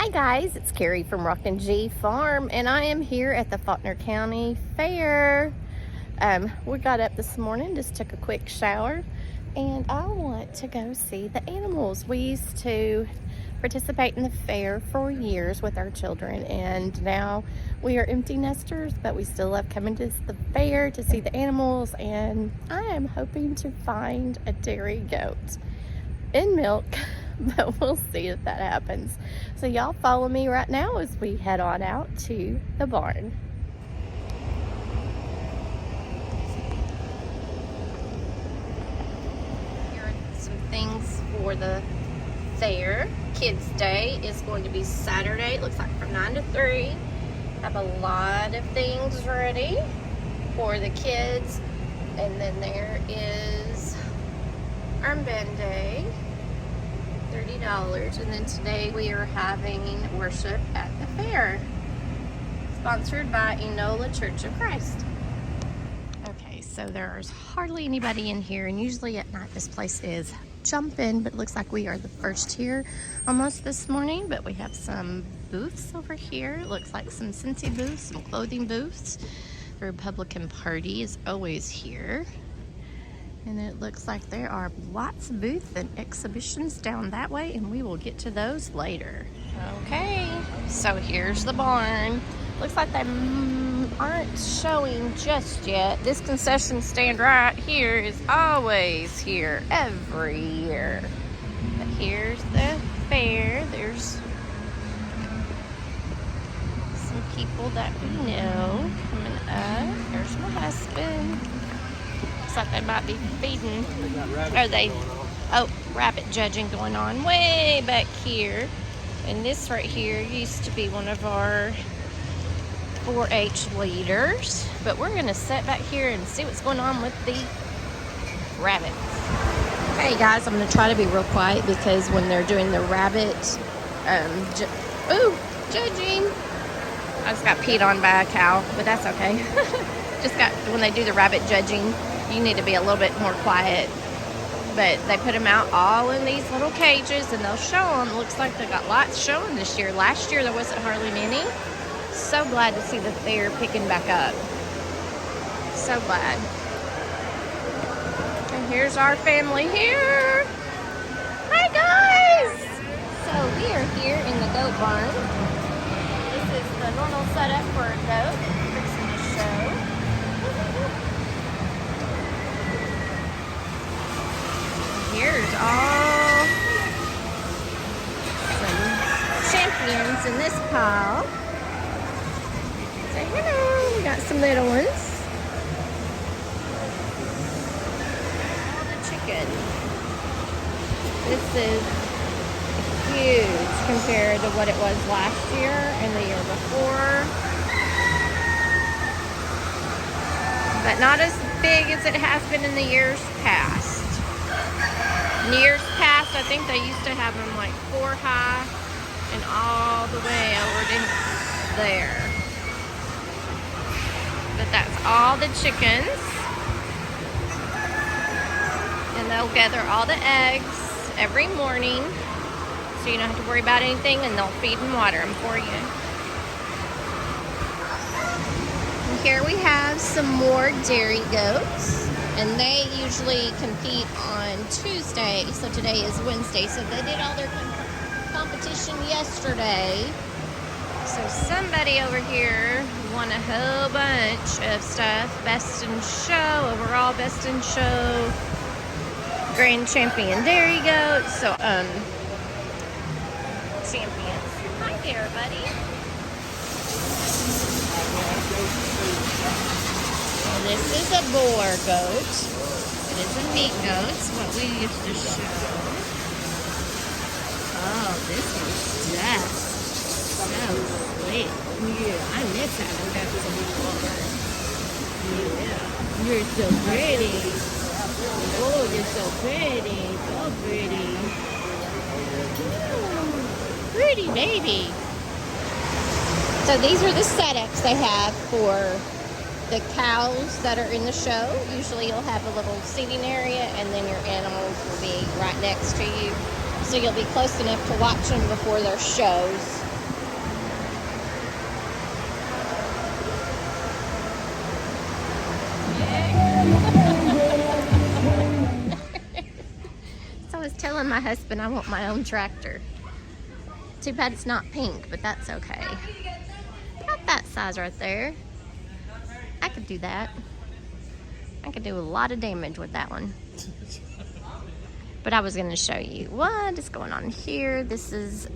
Hi guys, it's Carrie from Rockin G Farm, and I am here at the Faulkner County Fair. We got up this morning, just took a quick shower, and I want to go see the animals. We used to participate in the fair for years with our children, and now we are empty nesters, but we still love coming to the fair to see the animals, and I am hoping to find a dairy goat in milk. But we'll see if that happens. So y'all follow me right now as we head on out to the barn. Here are some things for the fair. Kids Day is going to be Saturday. It looks like from 9 to 3. Have a lot of things ready for the kids. And then there is Armband Day. $30, and then today we are having worship at the fair, sponsored by Enola Church of Christ. Okay, so there's hardly anybody in here, and usually at night this place is jumping, but it looks like we are the first here almost this morning. But we have some booths over here. It looks like some Scentsy booths, some clothing booths. The Republican Party is always here. And it looks like there are lots of booths and exhibitions down that way, and we will get to those later. Okay, so here's the barn. Looks like they aren't showing just yet. This concession stand right here is always here every year. But here's the fair. There's some people that we know coming up. There's my husband. Like they might be feeding, rabbit judging going on way back here. And this right here used to be one of our 4-H leaders, but we're gonna sit back here and see what's going on with the rabbits. Hey guys, I'm gonna try to be real quiet because when they're doing the rabbit judging, I just got peed on by a cow, but that's okay. When they do the rabbit judging, you need to be a little bit more quiet. But they put them out all in these little cages and they'll show them. Looks like they got lots showing this year. Last year there wasn't hardly many. So glad to see the fair picking back up. So glad. And here's our family here. Hi guys! So we are here in the goat barn. This is the normal setup for a goat. Fixing to show. Here's all some champions in this pile. Say hello. We got some little ones. All the chicken. This is huge compared to what it was last year and the year before. But not as big as it has been in the years past. In years past, I think they used to have them like 4 high and all the way over to there. But that's all the chickens. And they'll gather all the eggs every morning, so you don't have to worry about anything, and they'll feed and water them for you. And here we have some more dairy goats. And they usually compete on Tuesday, so today is Wednesday. So they did all their competition yesterday. So somebody over here won a whole bunch of stuff. Best in show, overall best in show, grand champion dairy goat. So, champions. Hi there, buddy. This is a boar goat. It is a meat goat. It's what we used to show. Oh, this is just so sweet. Yeah, I miss having that before. Yeah, you're so pretty. Oh, you're so pretty. So pretty. Oh, pretty baby. So these are the setups they have for the cows that are in the show. Usually you'll have a little seating area, and then your animals will be right next to you. So you'll be close enough to watch them before their shows. was telling my husband I want my own tractor. Too bad it's not pink, but that's okay. About that size right there. I could do that. I could do a lot of damage with that one. But I was going to show you what is going on here. This is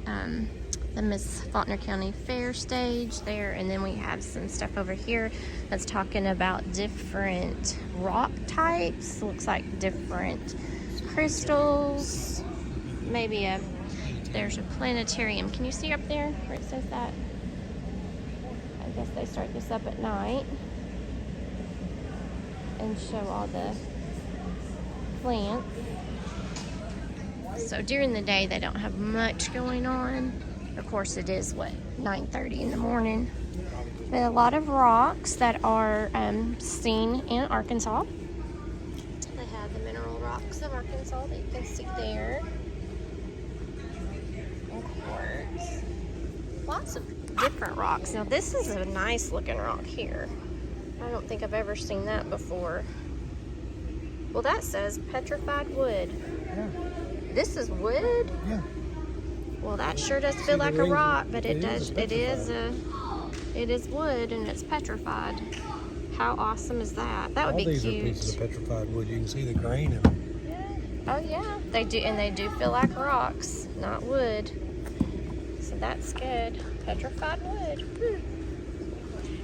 the Miss Faulkner County Fair stage there, and then we have some stuff over here that's talking about different rock types. Looks like different crystals. Maybe there's a planetarium. Can you see up there where it says that? I guess they start this up at night and show all the plants. So during the day they don't have much going on. Of course it is, 9:30 in the morning. But a lot of rocks that are seen in Arkansas. They have the mineral rocks of Arkansas that you can see there. And quartz. Lots of different rocks. Now this is a nice looking rock here. I don't think I've ever seen that before. Well, that says petrified wood. Yeah. This is wood? Yeah. Well, that sure does feel like a rock, but it is wood and it's petrified. How awesome is that? That would be cute. All these are pieces of petrified wood. You can see the grain in them. Yeah. Oh yeah, they do, and they do feel like rocks, not wood. So that's good. Petrified wood.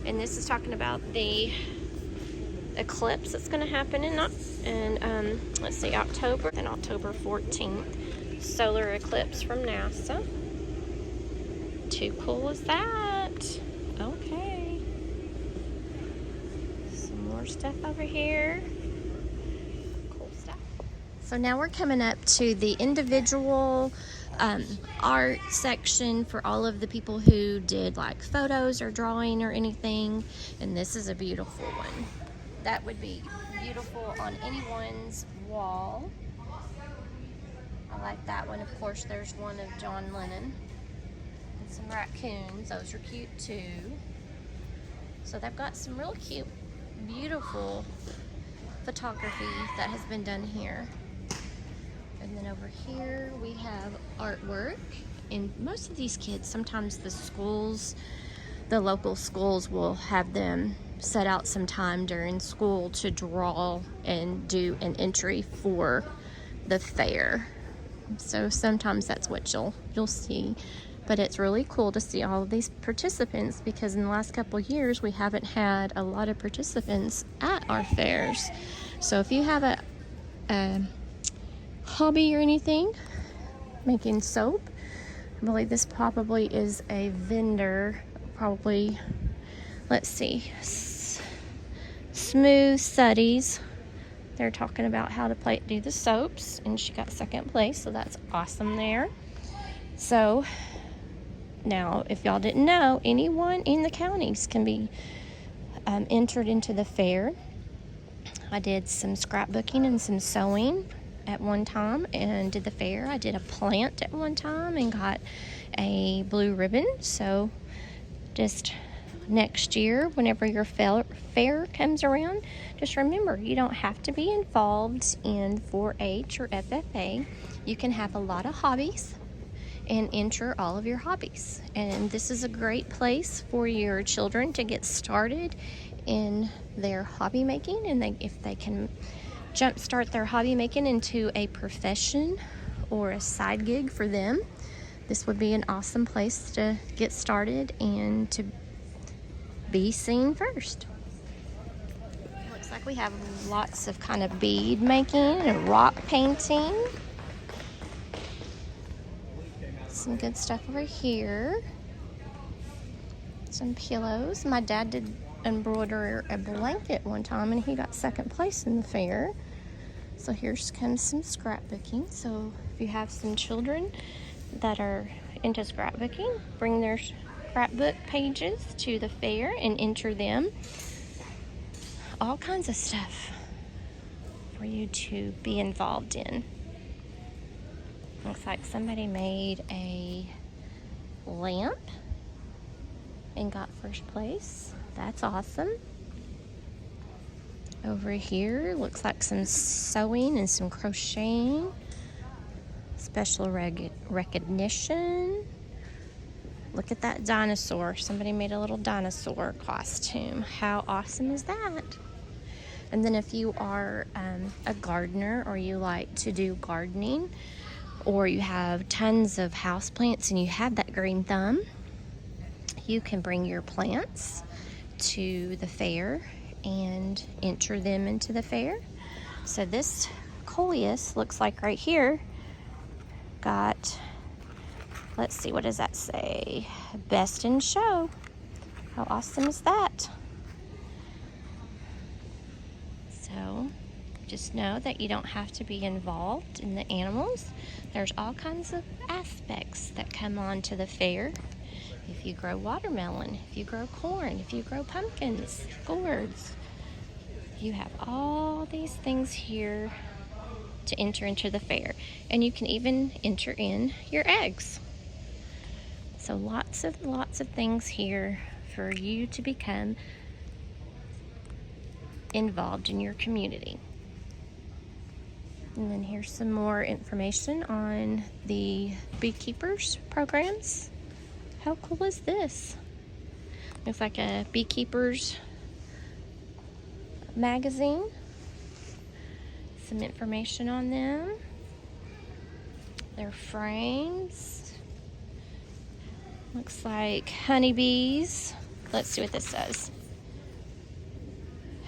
And this is talking about the eclipse that's going to happen in let's see, October 14th. Solar eclipse from NASA. Too cool is that? Okay. Some more stuff over here. Cool stuff. So now we're coming up to the individual art section for all of the people who did like photos or drawing or anything. And this is a beautiful one. That would be beautiful on anyone's wall. I like that one. Of course, there's one of John Lennon and some raccoons. Those are cute too. So they've got some real cute, beautiful photography that has been done here. And then over here we have artwork. And most of these kids, sometimes the local schools will have them set out some time during school to draw and do an entry for the fair. So sometimes that's what you'll see. But it's really cool to see all of these participants, because in the last couple of years we haven't had a lot of participants at our fairs. So if you have a hobby or anything, making soap, I believe this probably is a vendor, probably, let's see, Smooth Suddies. They're talking about how to do the soaps, and she got second place, so that's awesome there. So now, if y'all didn't know, anyone in the counties can be entered into the fair. I did some scrapbooking and some sewing at one time and did the fair. I did a plant at one time and got a blue ribbon. So just next year, whenever your fair comes around, just remember, you don't have to be involved in 4-H or FFA. You can have a lot of hobbies and enter all of your hobbies. And this is a great place for your children to get started in their hobby making, and if they can jumpstart their hobby making into a profession or a side gig for them, this would be an awesome place to get started and to be seen first. Looks like we have lots of kind of bead making and rock painting. Some good stuff over here. Some pillows. My dad did embroider a blanket one time and he got second place in the fair. So here comes some scrapbooking. So if you have some children that are into scrapbooking, bring their scrapbook pages to the fair and enter them. All kinds of stuff for you to be involved in. Looks like somebody made a lamp and got first place. That's awesome. Over here looks like some sewing and some crocheting. Special recognition. Look at that dinosaur. Somebody made a little dinosaur costume. How awesome is that? And then if you are a gardener, or you like to do gardening, or you have tons of houseplants and you have that green thumb, you can bring your plants to the fair and enter them into the fair. So this coleus looks like right here got, let's see, what does that say? Best in show. How awesome is that? So just know that you don't have to be involved in the animals. There's all kinds of aspects that come on to the fair. If you grow watermelon, if you grow corn, if you grow pumpkins, gourds, you have all these things here to enter into the fair. And you can even enter in your eggs. So lots of things here for you to become involved in your community. And then here's some more information on the beekeepers programs. How cool is this? Looks like a beekeepers magazine. Some information on them. Their frames. Looks like honeybees. Let's see what this says.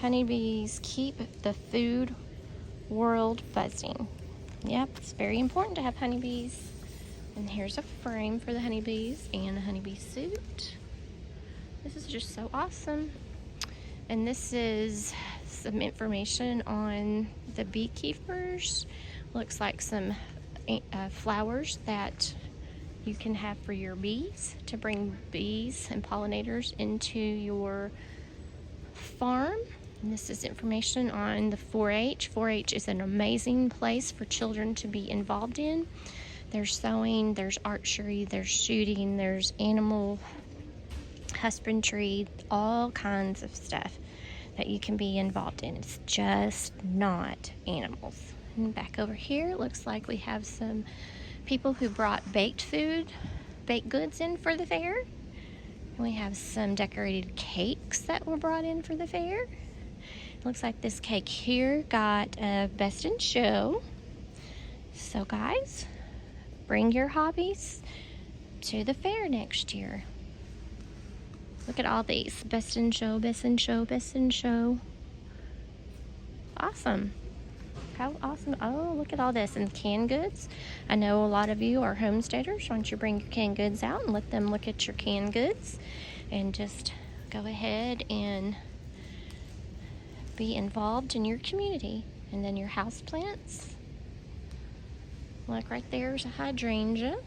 Honeybees keep the food world buzzing. Yep, it's very important to have honeybees. And here's a frame for the honeybees and a honeybee suit. This is just so awesome. And this is some information on the beekeepers. Looks like some flowers that you can have for your bees, to bring bees and pollinators into your farm. And this is information on the 4-H. 4-H is an amazing place for children to be involved in. There's sewing, there's archery, there's shooting, there's animal husbandry, all kinds of stuff that you can be involved in. It's just not animals. And back over here, it looks like we have some people who brought baked goods in for the fair. We have some decorated cakes that were brought in for the fair. It looks like this cake here got a best in show. So guys, bring your hobbies to the fair next year. Look at all these. Best in show, best in show, best in show. Awesome. How awesome. Oh, look at all this. And canned goods. I know a lot of you are homesteaders. Why don't you bring your canned goods out and let them look at your canned goods. And just go ahead and be involved in your community. And then your house plants. Look, right there's a hydrangea.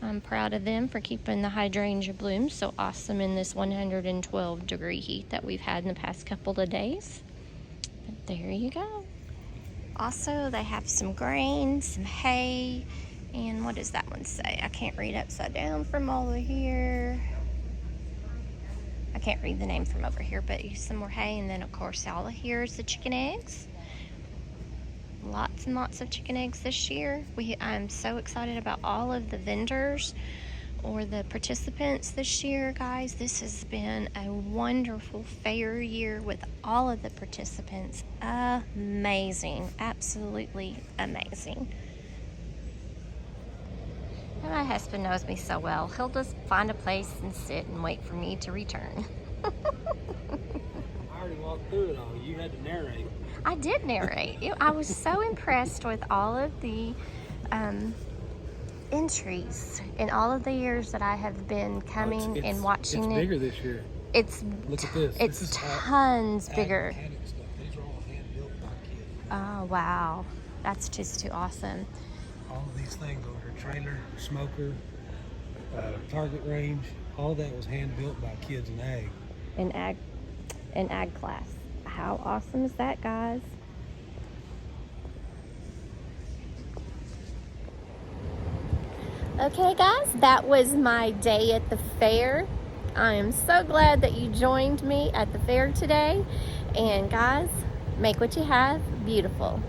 I'm proud of them for keeping the hydrangea blooms so awesome in this 112-degree heat that we've had in the past couple of days. But there you go. Also, they have some grain, some hay, and what does that one say? I can't read upside down from over here. I can't read the name from over here, but some more hay, and then of course all of here is the chicken eggs. Lots and lots of chicken eggs this year. I'm so excited about all of the vendors or the participants this year, guys. This has been a wonderful fair year with all of the participants. Amazing. Absolutely amazing. And my husband knows me so well. He'll just find a place and sit and wait for me to return. I already walked through it all. You had to narrate. I did narrate. I was so impressed with all of the entries in all of the years that I have been coming and watching it's it. It's bigger this year. Look at this. It's tons bigger. These are all hand built by kids. Oh wow, that's just too awesome. All of these things over here, trailer, smoker, target range, all that was hand built by kids in ag. In ag class. How awesome is that, guys? Okay, guys, that was my day at the fair. I am so glad that you joined me at the fair today. And guys, make what you have beautiful.